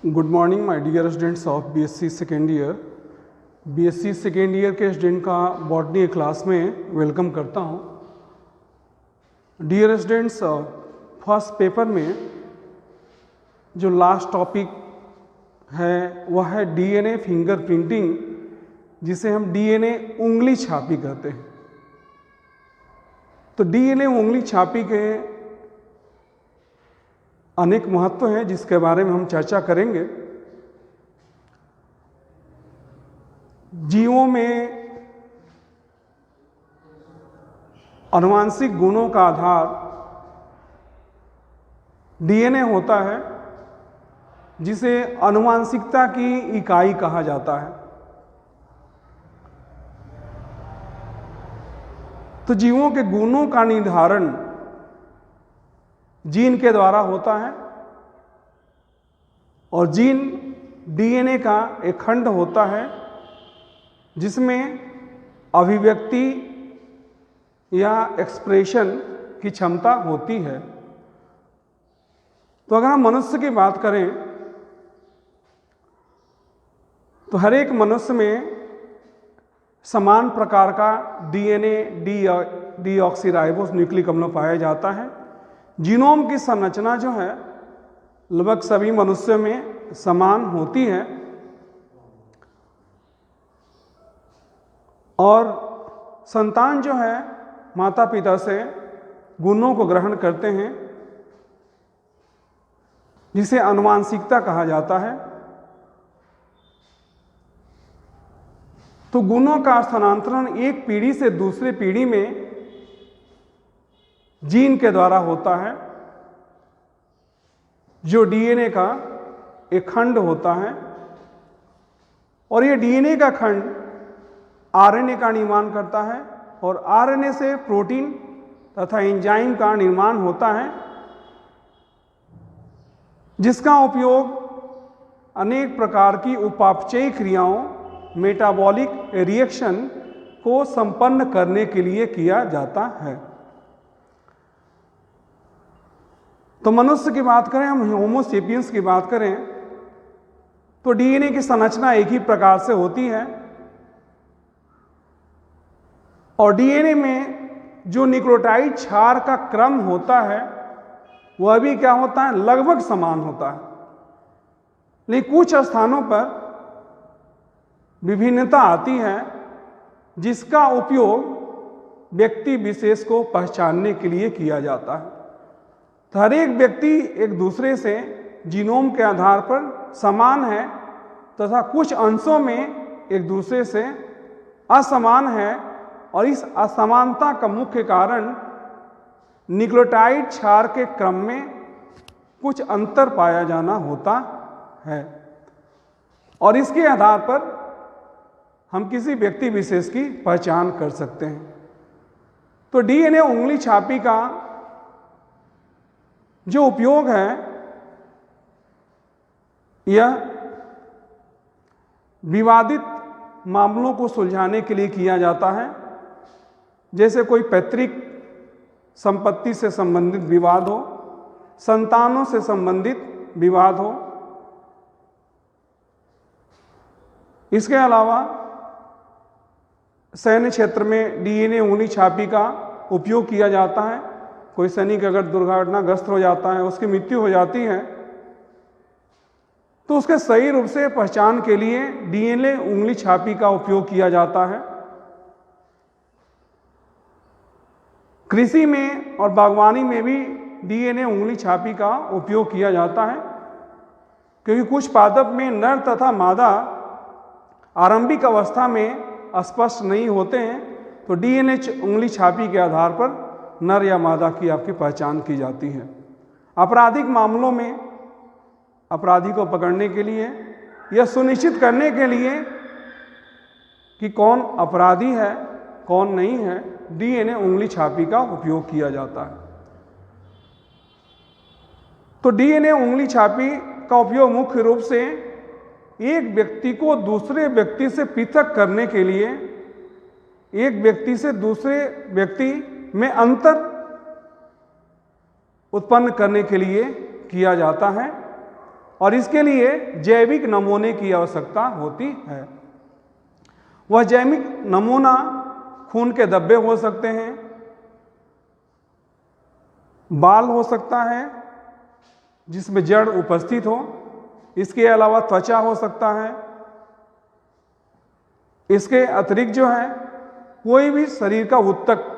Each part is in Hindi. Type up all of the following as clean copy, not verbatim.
Good morning my dear students of BSc second year. BSc second year के स्टूडेंट का बॉटनी क्लास में वेलकम करता हूं। डियर स्टूडेंट्स, फर्स्ट पेपर में जो लास्ट टॉपिक है वह है डीएनए फिंगरप्रिंटिंग, जिसे हम डीएनए उंगली छापी कहते हैं। तो डीएनए उंगली छापी के अनेक महत्व हैं जिसके बारे में हम चर्चा करेंगे। जीवों में आनुवांशिक गुणों का आधार डीएनए होता है, जिसे आनुवांशिकता की इकाई कहा जाता है। तो जीवों के गुणों का निर्धारण जीन के द्वारा होता है और जीन डीएनए का एक खंड होता है जिसमें अभिव्यक्ति या एक्सप्रेशन की क्षमता होती है। तो अगर हम मनुष्य की बात करें तो हर एक मनुष्य में समान प्रकार का डीएनए डीऑक्सीराइबोस न्यूक्लिक अम्ल पाया जाता है। जीनोम की संरचना जो है लगभग सभी मनुष्यों में समान होती है और संतान जो है माता पिता से गुणों को ग्रहण करते हैं, जिसे आनुवांशिकता कहा जाता है। तो गुणों का स्थानांतरण एक पीढ़ी से दूसरी पीढ़ी में जीन के द्वारा होता है, जो डीएनए का एक खंड होता है। और यह डीएनए का खंड आरएनए का निर्माण करता है और आरएनए से प्रोटीन तथा एंजाइम का निर्माण होता है, जिसका उपयोग अनेक प्रकार की उपापचयी क्रियाओं मेटाबॉलिक रिएक्शन को संपन्न करने के लिए किया जाता है। तो मनुष्य की बात करें, हम होमो सेपियंस की बात करें तो डीएनए की संरचना एक ही प्रकार से होती है और डीएनए में जो न्यूक्लियोटाइड क्षार का क्रम होता है वह भी क्या होता है, लगभग समान होता है। लेकिन कुछ स्थानों पर विभिन्नता आती है जिसका उपयोग व्यक्ति विशेष को पहचानने के लिए किया जाता है। तो हर एक व्यक्ति एक दूसरे से जीनोम के आधार पर समान है तथा कुछ अंशों में एक दूसरे से असमान है और इस असमानता का मुख्य कारण न्यूक्लियोटाइड क्षार के क्रम में कुछ अंतर पाया जाना होता है और इसके आधार पर हम किसी व्यक्ति विशेष की पहचान कर सकते हैं। तो डीएनए उंगली छापी का जो उपयोग है यह विवादित मामलों को सुलझाने के लिए किया जाता है, जैसे कोई पैतृक संपत्ति से संबंधित विवाद हो, संतानों से संबंधित विवाद हो। इसके अलावा सैन्य क्षेत्र में डीएनए उंगली छापी का उपयोग किया जाता है। कोई सैनिक अगर दुर्घटनाग्रस्त हो जाता है, उसकी मृत्यु हो जाती है, तो उसके सही रूप से पहचान के लिए डीएनए उंगली छापी का उपयोग किया जाता है। कृषि में और बागवानी में भी डीएनए उंगली छापी का उपयोग किया जाता है, क्योंकि कुछ पादप में नर तथा मादा आरंभिक अवस्था में स्पष्ट नहीं होते हैं। तो डीएनए उंगली छापी के आधार पर नर या मादा की आपकी पहचान की जाती है। आपराधिक मामलों में अपराधी को पकड़ने के लिए यह सुनिश्चित करने के लिए कि कौन अपराधी है कौन नहीं है, डीएनए उंगली छापी का उपयोग किया जाता है। तो डीएनए उंगली छापी का उपयोग मुख्य रूप से एक व्यक्ति को दूसरे व्यक्ति से पृथक करने के लिए, एक व्यक्ति से दूसरे व्यक्ति में अंतर उत्पन्न करने के लिए किया जाता है। और इसके लिए जैविक नमूने की आवश्यकता होती है। वह जैविक नमूना खून के धब्बे हो सकते हैं, बाल हो सकता है जिसमें जड़ उपस्थित हो, इसके अलावा त्वचा हो सकता है, इसके अतिरिक्त जो है कोई भी शरीर का ऊतक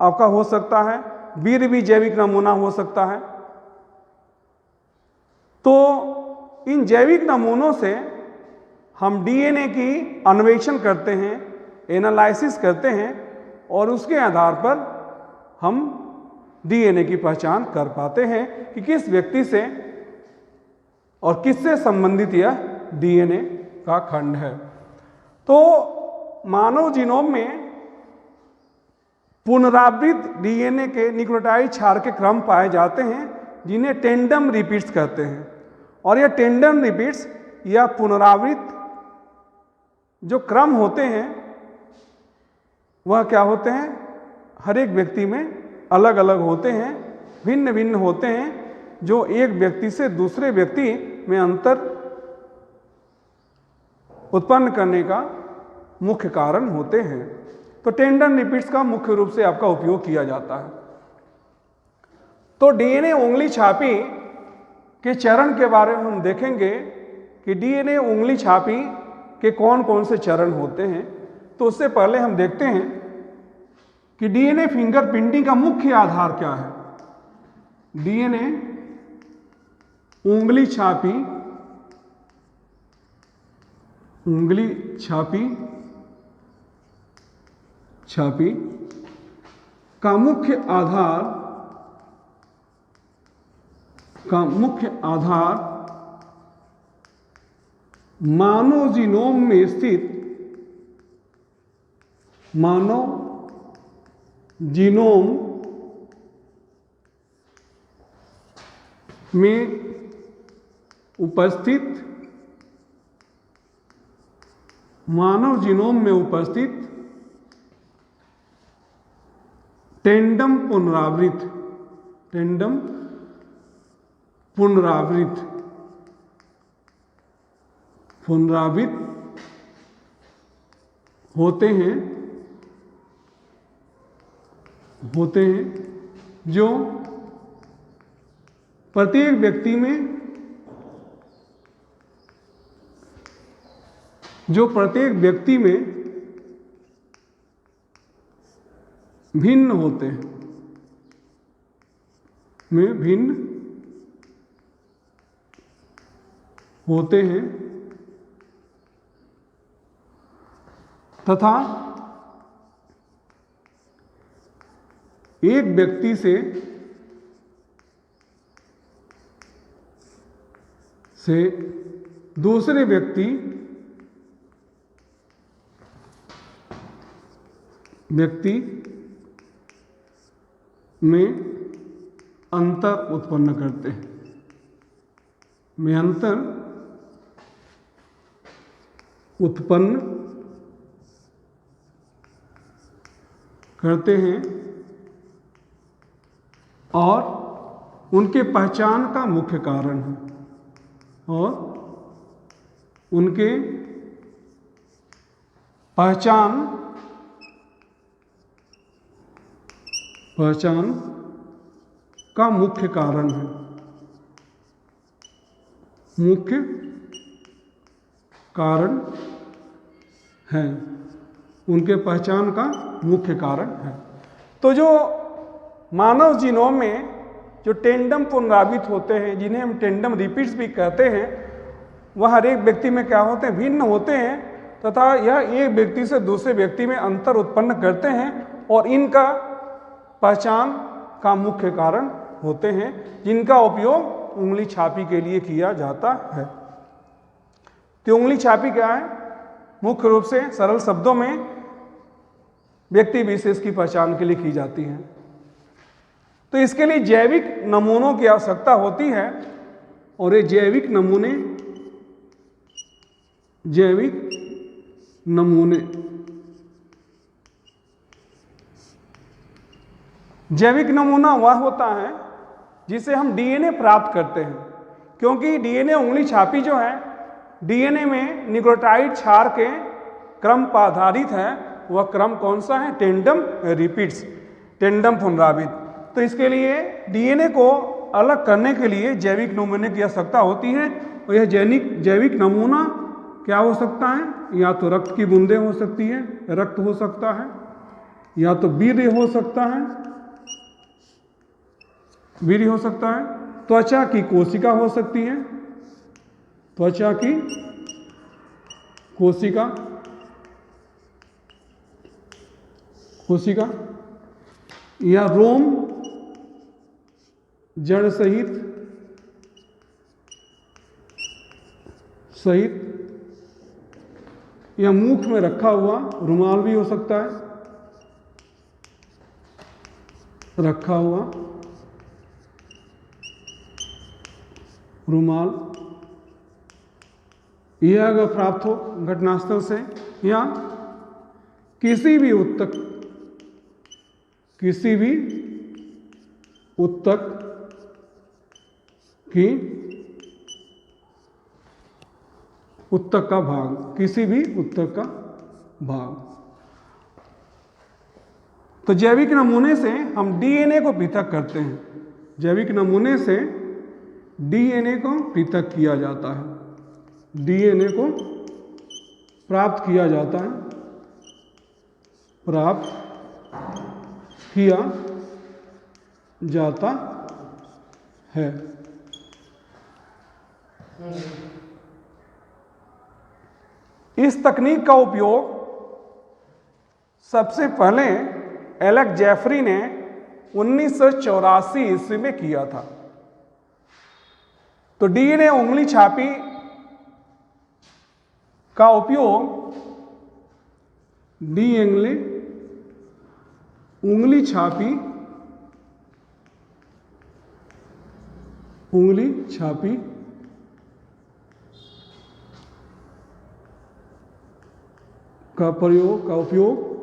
आपका हो सकता है, वीर्य भी जैविक नमूना हो सकता है। तो इन जैविक नमूनों से हम डीएनए की अन्वेषण करते हैं, एनालिसिस करते हैं और उसके आधार पर हम डीएनए की पहचान कर पाते हैं कि किस व्यक्ति से और किससे संबंधित यह डीएनए का खंड है। तो मानव जीनोम में पुनरावृत डीएनए के न्यूक्लियोटाइड क्षार के क्रम पाए जाते हैं जिन्हें टेंडम रिपीट्स कहते हैं। और यह टेंडम रिपीट्स या पुनरावृत जो क्रम होते हैं वह क्या होते हैं, हर एक व्यक्ति में अलग अलग होते हैं, भिन्न भिन्न होते हैं, जो एक व्यक्ति से दूसरे व्यक्ति में अंतर उत्पन्न करने का मुख्य कारण होते हैं। तो टेंडम रिपीट्स का मुख्य रूप से आपका उपयोग किया जाता है। तो डीएनए उंगली छापी के चरण के बारे में हम देखेंगे कि डीएनए उंगली छापी के कौन कौन से चरण होते हैं। तो उससे पहले हम देखते हैं कि डीएनए फिंगरप्रिंटिंग का मुख्य आधार क्या है। डीएनए उंगली छापी का मुख्य आधार मानव जीनोम में स्थित मानव जीनोम में उपस्थित टेंडम पुनरावृत होते हैं जो प्रत्येक व्यक्ति में भिन्न होते हैं, तथा एक व्यक्ति से दूसरे व्यक्ति में अंतर उत्पन्न करते हैं, और उनके पहचान का मुख्य कारण है, और उनके पहचान का मुख्य कारण है, उनके पहचान का मुख्य कारण है। तो जो मानव जीनोम में जो टेंडम पुनरावृत होते हैं, जिन्हें हम टेंडम रिपीट्स भी कहते हैं, वह हर एक व्यक्ति में क्या होते हैं, भिन्न होते हैं, तथा यह एक व्यक्ति से दूसरे व्यक्ति में अंतर उत्पन्न करते हैं और इनका पहचान का मुख्य कारण होते हैं, जिनका उपयोग उंगली छापी के लिए किया जाता है। तो उंगली छापी क्या है? मुख्य रूप से सरल शब्दों में व्यक्ति विशेष की पहचान के लिए की जाती है। तो इसके लिए जैविक नमूनों की आवश्यकता होती है, और ये जैविक नमूना वह होता है जिसे हम डीएनए प्राप्त करते हैं। क्योंकि डीएनए उंगली छापी जो है डीएनए में न्यूक्लियोटाइड क्षार के क्रम पर आधारित है। वह क्रम कौन सा है? टेंडम रिपीट्स, टेंडम पुनरावृत्त। तो इसके लिए डीएनए को अलग करने के लिए जैविक नमूने की आवश्यकता होती है। और यह जैविक नमूना क्या हो सकता है? या तो रक्त की बूंदें हो सकती है, रक्त हो सकता है, या तो वीर्य हो सकता है, वीर्य हो सकता है, त्वचा की कोशिका हो सकती है, त्वचा की कोशिका, या रोम जड़ सहित या मुख में रखा हुआ रुमाल भी हो सकता है, रखा हुआ रुमाल, यह अगर प्राप्त हो घटनास्थल से, या किसी भी उत्तक की उत्तक का भाग, किसी भी उत्तक का भाग। तो जैविक नमूने से हम डीएनए को पृथक करते हैं, जैविक नमूने से डीएनए को पृथक किया जाता है, डीएनए को प्राप्त किया जाता है, प्राप्त किया जाता है। इस तकनीक का उपयोग सबसे पहले एलेक जेफरी ने 1984 ईस्वी में किया था। तो डीएनए उंगली छापी का उपयोग डीएनए उंगली छापी का उपयोग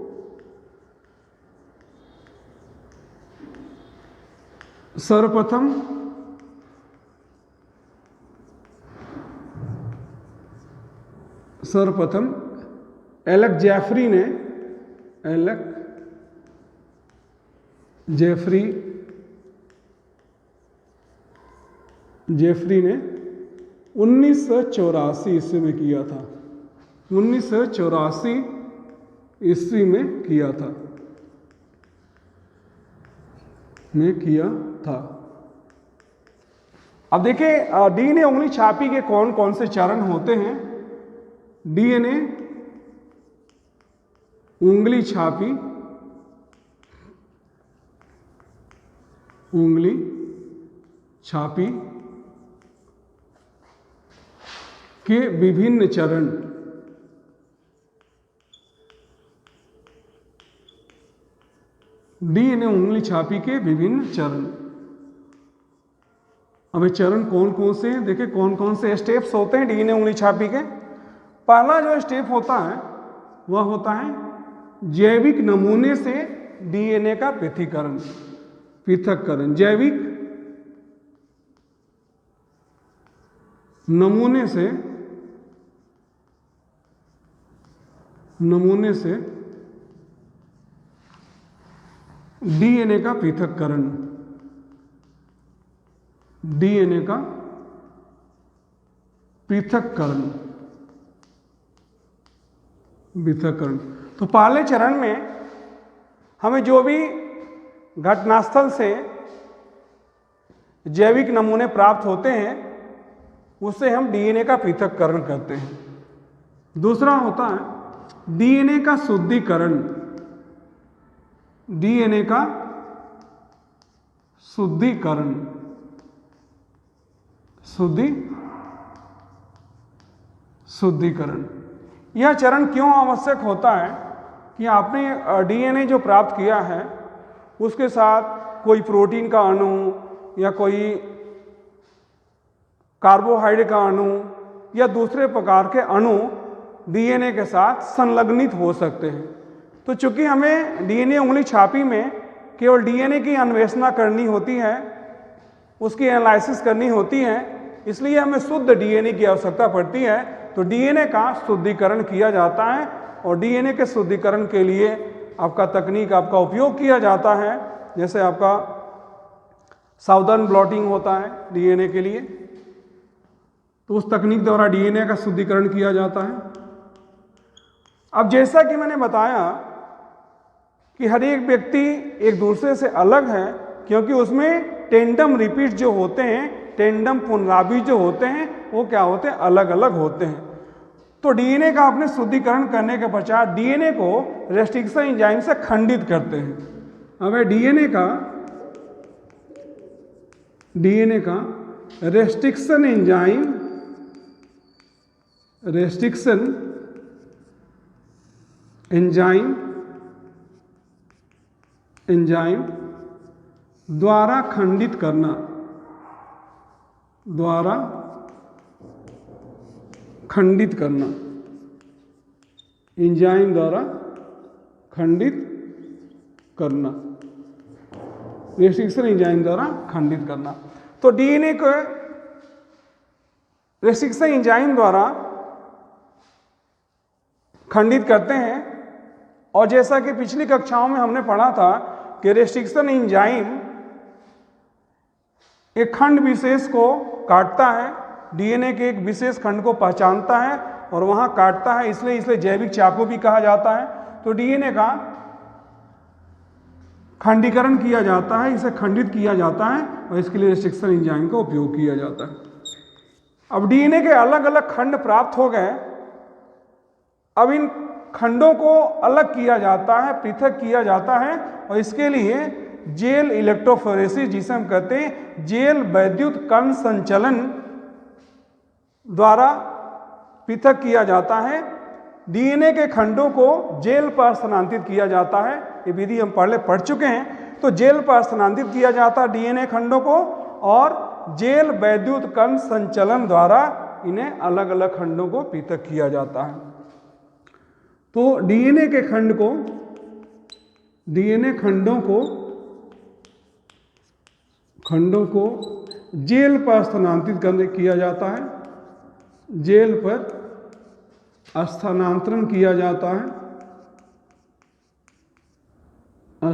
सर्वप्रथम एलेक जेफरी ने 1984 ईस्वी में किया था, 1984 ईस्वी में किया था। अब देखिए डीएनए उंगली छापी के कौन कौन से चरण होते हैं। डीएनए उंगली छापी के विभिन्न चरण, डीएनए उंगली छापी के विभिन्न चरण। अब ये चरण कौन कौन से हैं? देखिए कौन कौन से स्टेप्स होते हैं डीएनए उंगली छापी के। पहला जो स्टेप होता है वह होता है जैविक नमूने से डीएनए का पृथक्करण। जैविक नमूने से डीएनए का पृथक्करण, डीएनए का पृथक्करण। तो पहले चरण में हमें जो भी घटनास्थल से जैविक नमूने प्राप्त होते हैं उससे हम डीएनए का पृथक्करण करते हैं। दूसरा होता है डीएनए का शुद्धिकरण, डीएनए का शुद्धिकरण। यह चरण क्यों आवश्यक होता है कि आपने डीएनए जो प्राप्त किया है उसके साथ कोई प्रोटीन का अणु या कोई कार्बोहाइड्रेट का अणु या दूसरे प्रकार के अणु डीएनए के साथ संलग्नित हो सकते हैं। तो चूंकि हमें डीएनए उंगली छापी में केवल डीएनए की अन्वेषणा करनी होती है, उसकी एनालिसिस करनी होती है, इसलिए हमें शुद्ध डीएनए की आवश्यकता पड़ती है। तो डीएनए का शुद्धिकरण किया जाता है और डीएनए के शुद्धिकरण के लिए आपका तकनीक आपका उपयोग किया जाता है, जैसे आपका साउदर्न ब्लॉटिंग होता है डीएनए के लिए, तो उस तकनीक द्वारा डीएनए का शुद्धिकरण किया जाता है। अब जैसा कि मैंने बताया कि हर एक व्यक्ति एक दूसरे से अलग है, क्योंकि उसमें टेंडम रिपीट जो होते हैं, टेंडम पुनरावृत्ति जो होते हैं, वो क्या होते हैं, अलग अलग होते हैं। तो डीएनए का आपने शुद्धिकरण करने के पश्चात डीएनए को रेस्ट्रिक्शन एंजाइम से खंडित करते हैं। अब डीएनए का रेस्ट्रिक्शन एंजाइम द्वारा खंडित करना, एंजाइम द्वारा खंडित करना, रेस्ट्रिक्शन एंजाइम द्वारा खंडित करना। तो डीएनए को रेस्ट्रिक्शन एंजाइम द्वारा खंडित करते हैं। और जैसा कि पिछली कक्षाओं में हमने पढ़ा था कि रेस्ट्रिक्शन एंजाइम एक खंड विशेष को काटता है, डीएनए के एक विशेष खंड को पहचानता है और वहां काटता है, इसलिए इसे जैविक चाकू भी कहा जाता है। तो डीएनए का खंडीकरण किया जाता है, इसे खंडित किया जाता है और इसके लिए रेस्ट्रिक्शन एंजाइम का उपयोग किया जाता है। अब डीएनए के अलग अलग खंड प्राप्त हो गए। अब इन खंडों को अलग किया जाता है, पृथक किया जाता है और इसके लिए जेल इलेक्ट्रोफोरेसिस, जिसे हम कहते हैं जेल वैद्युत कण संचलन द्वारा पृथक किया जाता है। डीएनए के खंडों को जेल पर स्थानांतरित किया जाता है, ये विधि हम पहले पढ़ चुके हैं। तो जेल पर स्थानांतरित किया जाता है डीएनए खंडों को और जेल वैद्युत कण संचलन द्वारा इन्हें अलग अलग खंडों को पृथक किया जाता है। तो डीएनए के खंड को, डीएनए खंडों को जेल पर स्थानांतरित किया जाता है, जेल पर स्थानांतरण किया जाता है,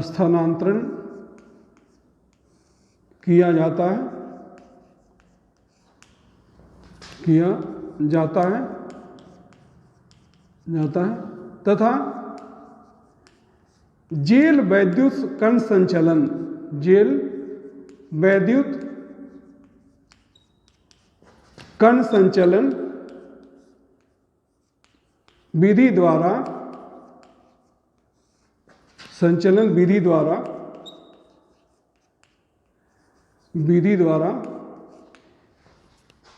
स्थानांतरण किया जाता है तथा जेल वैद्युत कण संचलन, जेल वैद्युत कण संचलन विधि द्वारा,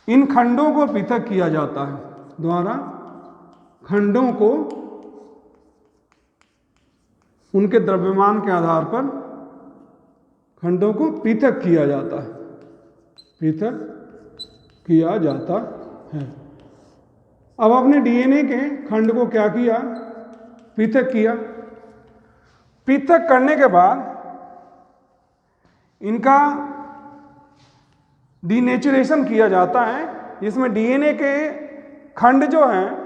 इन खंडों को पृथक किया जाता है, खंडों को उनके द्रव्यमान के आधार पर खंडों को पृथक किया जाता है, अब आपने डीएनए के खंड को क्या किया, पृथक किया। पृथक करने के बाद इनका डीनेचुरेशन किया जाता है, जिसमें डीएनए के खंड जो हैं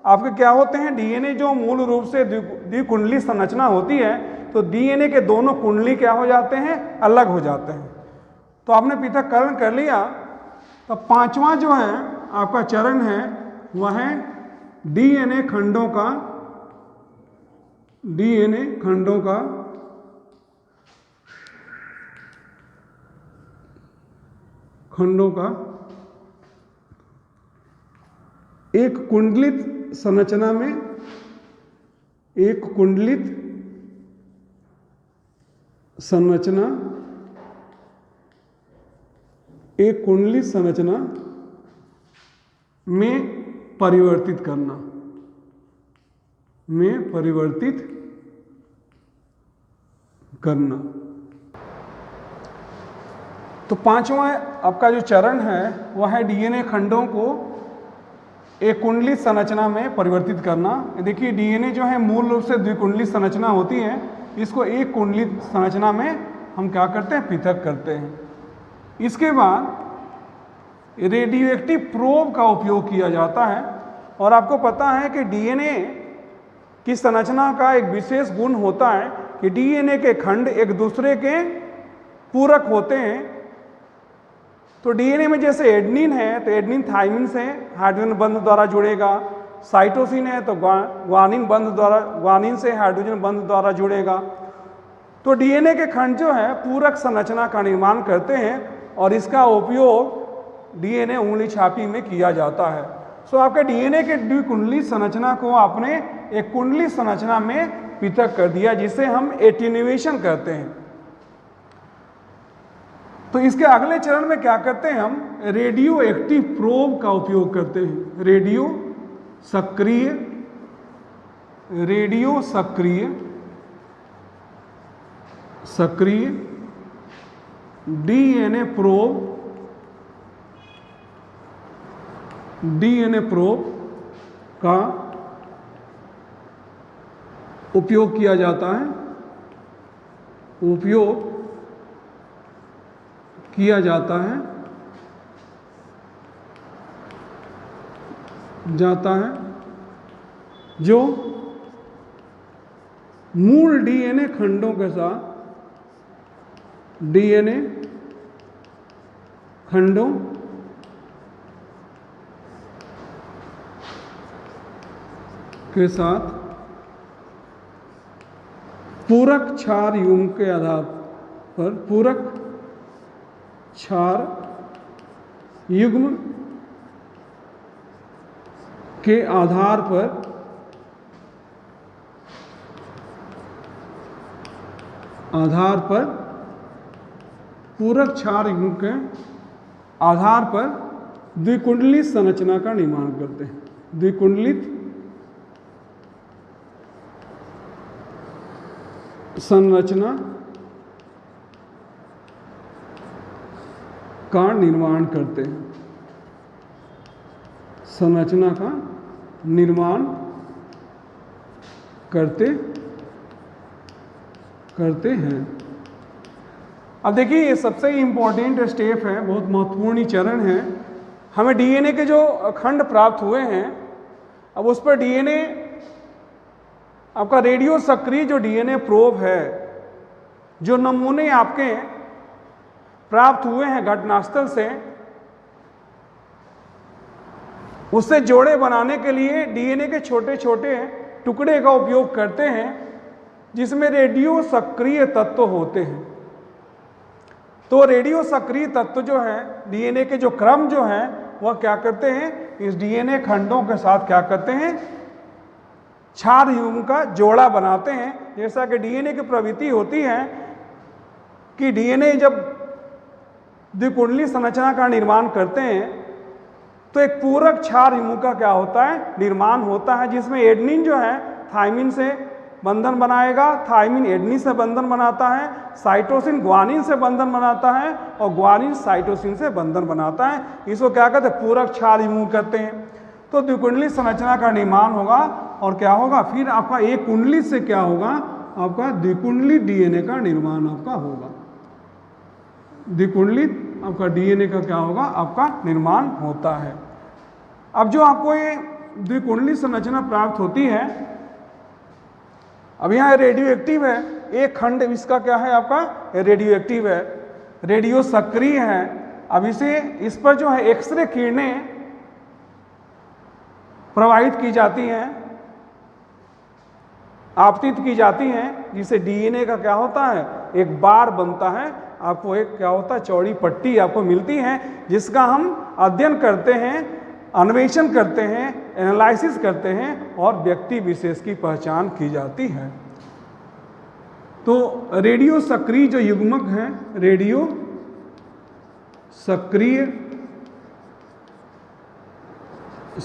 आपके क्या होते हैं, डीएनए जो मूल रूप से द्विकुंडली संरचना होती है, तो डीएनए के दोनों कुंडली क्या हो जाते हैं, अलग हो जाते हैं। तो आपने पृथक्करण कर लिया। तो पांचवा जो है आपका चरण है वह है डीएनए खंडों का एक कुंडलित संरचना में, एक कुंडलित संरचना में परिवर्तित करना, तो पांचवा आपका जो चरण है वह है डीएनए खंडों को एक कुंडली संरचना में परिवर्तित करना। देखिए डीएनए जो है मूल रूप से द्विकुंडली संरचना होती है, इसको एक कुंडली संरचना में हम क्या करते हैं, पृथक करते हैं। इसके बाद रेडियो एक्टिव प्रोब का उपयोग किया जाता है। और आपको पता है कि डीएनए की संरचना का एक विशेष गुण होता है कि डीएनए के खंड एक दूसरे के पूरक होते हैं। तो डीएनए में जैसे एडेनिन है तो एडेनिन थाइमिन से हाइड्रोजन बंध द्वारा जुड़ेगा, साइटोसिन है तो ग्वानिन से हाइड्रोजन बंध द्वारा जुड़ेगा। तो डीएनए के खंड जो है पूरक संरचना का निर्माण करते हैं और इसका उपयोग डीएनए उंगली छापी में किया जाता है। सो आपके डीएनए के द्विकुंडली संरचना को आपने एक कुंडली संरचना में पृथक कर दिया, जिसे हम एटेन्युएशन कहते हैं। तो इसके अगले चरण में क्या करते हैं, हम रेडियो एक्टिव प्रोब का उपयोग करते हैं। रेडियो सक्रिय डीएनए प्रोब का उपयोग किया जाता है, जो मूल डीएनए खंडों के साथ पूरक क्षार युग्म के आधार पर पूरक क्षार युग्म के आधार पर द्विकुंडली संरचना का निर्माण करते हैं। द्विकुंडलित संरचना का निर्माण करते हैं, करते हैं। अब देखिए ये सबसे इम्पोर्टेंट स्टेप है, बहुत महत्वपूर्ण चरण है। हमें डीएनए के जो खंड प्राप्त हुए हैं, अब उस पर डीएनए आपका रेडियो सक्रिय जो डीएनए प्रोब है, जो नमूने आपके प्राप्त हुए हैं घटनास्थल से, उससे जोड़े बनाने के लिए डीएनए के छोटे छोटे टुकड़े का उपयोग करते हैं, जिसमें रेडियो सक्रिय तत्व होते हैं। तो रेडियो सक्रिय तत्व जो है डीएनए के जो क्रम जो है वह क्या करते हैं, इस डीएनए खंडों के साथ क्या करते हैं, क्षार युग्म का जोड़ा बनाते हैं। जैसा कि डीएनए की प्रवृत्ति होती है कि डीएनए जब द्विकुंडली संरचना का निर्माण करते हैं तो एक पूरक क्षार युग्म का क्या होता है, निर्माण होता है, जिसमें एडेनिन जो है थाइमिन से बंधन बनाएगा, थाइमिन एडेनिन से बंधन बनाता है, साइटोसिन ग्वानिन से बंधन बनाता है और ग्वानिन साइटोसिन से बंधन बनाता है। इसको क्या कहते हैं, पूरक क्षार युग्म कहते हैं। तो द्विकुंडली संरचना का निर्माण होगा और क्या होगा, फिर आपका एक कुंडली से क्या होगा, आपका द्विकुंडली डीएनए का निर्माण आपका होगा। द्विकुंडलित आपका डीएनए का क्या होगा, आपका निर्माण होता है। अब जो आपको ये द्विकुंडली संरचना प्राप्त होती है, अब यहाँ रेडियो एक्टिव है, एक खंड इसका क्या है, आपका रेडियो एक्टिव है, रेडियो सक्रिय है। अब इस पर जो है एक्सरे किरणें प्रवाहित की जाती हैं, आपतित की जाती हैं, जिससे डीएनए का क्या होता है, एक बार बनता है। आपको एक क्या होता है, चौड़ी पट्टी आपको मिलती है, जिसका हम अध्ययन करते हैं, अन्वेषण करते हैं, एनालिसिस करते हैं और व्यक्ति विशेष की पहचान की जाती है। तो रेडियो सक्रिय जो युग्मक है, रेडियो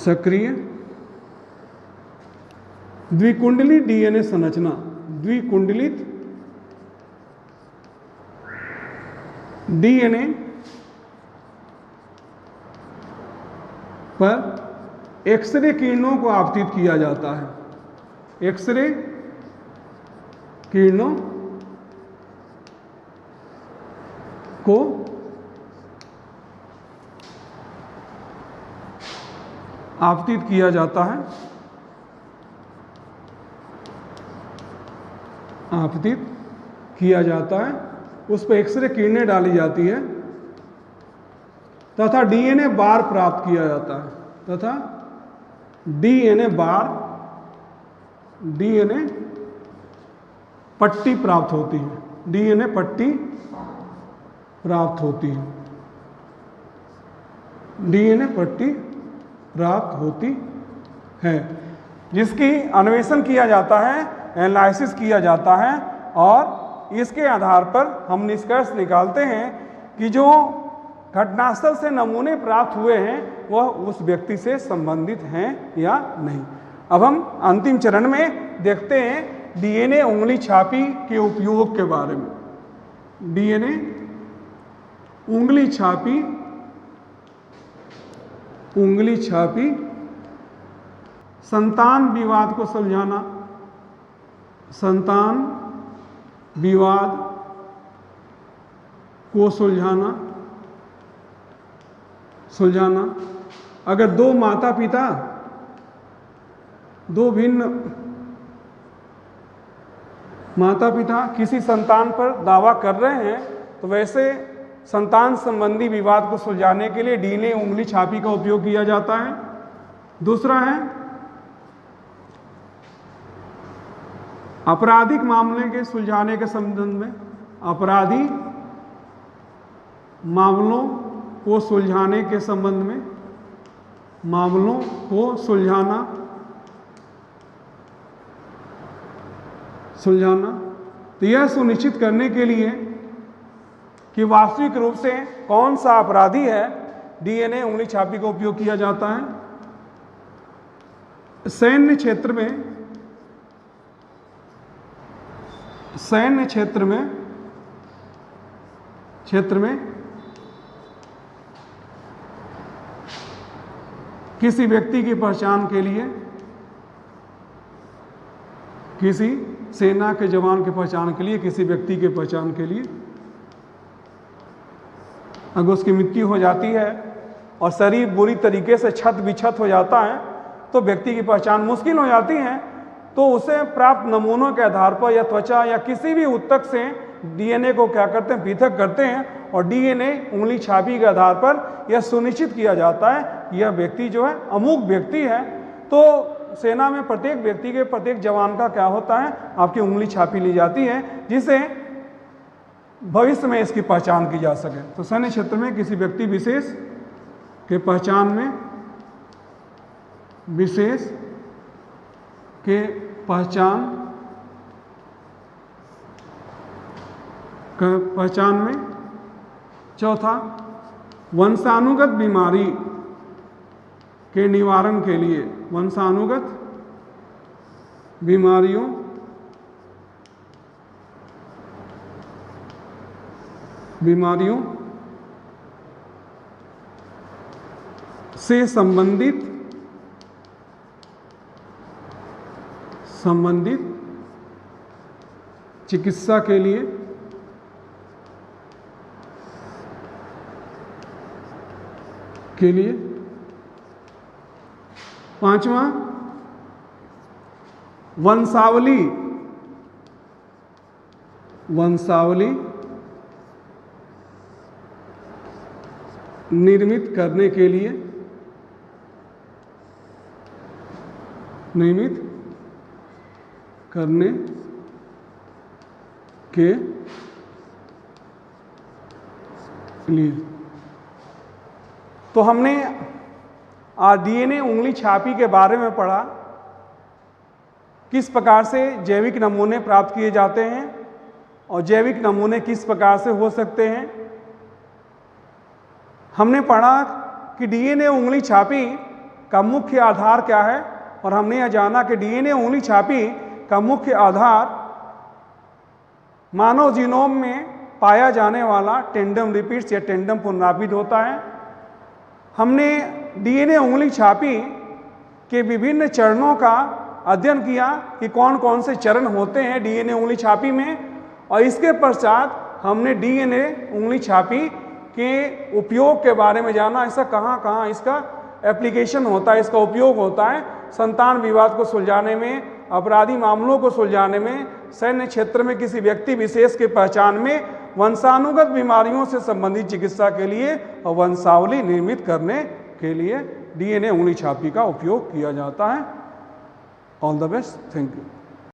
सक्रिय द्विकुंडली डीएनए संरचना, द्विकुंडलित डीएनए पर एक्सरे किरणों को आपतित किया जाता है। एक्सरे किरणों को आपतित किया जाता है, आपतित किया जाता है, उस पर एक्सरे किरणें डाली जाती है तथा डीएनए बार प्राप्त किया जाता है, तथा डीएनए बार, डीएनए पट्टी प्राप्त होती है, डीएनए पट्टी प्राप्त होती है, डीएनए पट्टी प्राप्त होती है, जिसकी अन्वेषण किया जाता है, एनालिसिस किया जाता है और इसके आधार पर हम निष्कर्ष निकालते हैं कि जो घटनास्थल से नमूने प्राप्त हुए हैं वह उस व्यक्ति से संबंधित हैं या नहीं। अब हम अंतिम चरण में देखते हैं डीएनए उंगली छापी के उपयोग के बारे में। डीएनए उंगली छापी, उंगली छापी संतान विवाद को सुलझाना, संतान विवाद को सुलझाना, सुलझाना। अगर दो माता पिता, दो भिन्न माता पिता किसी संतान पर दावा कर रहे हैं तो वैसे संतान संबंधी विवाद को सुलझाने के लिए डीएनए उंगली छापी का उपयोग किया जाता है। दूसरा है आपराधिक मामले के सुलझाने के संबंध में, आपराधिक मामलों को सुलझाने के संबंध में, मामलों को सुलझाना, सुलझाना। तो यह सुनिश्चित करने के लिए कि वास्तविक रूप से कौन सा अपराधी है, डीएनए उंगली छापी का उपयोग किया जाता है। सैन्य क्षेत्र में, सैन्य क्षेत्र में किसी व्यक्ति की पहचान के लिए, किसी सेना के जवान की पहचान के लिए, किसी व्यक्ति की पहचान के लिए अगर उसकी मृत्यु हो जाती है और शरीर बुरी तरीके से छत बिछत हो जाता है तो व्यक्ति की पहचान मुश्किल हो जाती है, तो उसे प्राप्त नमूनों के आधार पर या त्वचा या किसी भी ऊतक से डीएनए को क्या करते हैं, पृथक करते हैं और डीएनए उंगली छापी के आधार पर यह सुनिश्चित किया जाता है कि यह व्यक्ति जो है अमुक व्यक्ति है। तो सेना में प्रत्येक व्यक्ति के, प्रत्येक जवान का क्या होता है, आपकी उंगली छापी ली जाती है जिसे भविष्य में इसकी पहचान की जा सके। तो सैन्य क्षेत्र में किसी व्यक्ति विशेष के पहचान में, विशेष के पहचान में। चौथा, वंशानुगत बीमारी के निवारण के लिए, वंशानुगत बीमारियों से संबंधित चिकित्सा के लिए। पांचवा, वंशावली निर्मित करने के लिए, निर्मित करने के लिए। तो हमने डीएनए उंगली छापी के बारे में पढ़ा, किस प्रकार से जैविक नमूने प्राप्त किए जाते हैं और जैविक नमूने किस प्रकार से हो सकते हैं। हमने पढ़ा कि डीएनए उंगली छापी का मुख्य आधार क्या है और हमने यह जाना कि डीएनए उंगली छापी का मुख्य आधार मानव जीनोम में पाया जाने वाला टेंडम रिपीट्स या टेंडम पुनरावृत्त होता है। हमने डीएनए उंगली छापी के विभिन्न चरणों का अध्ययन किया कि कौन कौन से चरण होते हैं डीएनए उंगली छापी में, और इसके पश्चात हमने डीएनए उंगली छापी के उपयोग के बारे में जाना, ऐसा कहाँ कहाँ इसका एप्लीकेशन होता है, इसका उपयोग होता है संतान विवाद को सुलझाने में, अपराधी मामलों को सुलझाने में, सैन्य क्षेत्र में किसी व्यक्ति विशेष के पहचान में, वंशानुगत बीमारियों से संबंधित चिकित्सा के लिए और वंशावली निर्मित करने के लिए डीएनए उंगली छापी का उपयोग किया जाता है। All the best, thank you.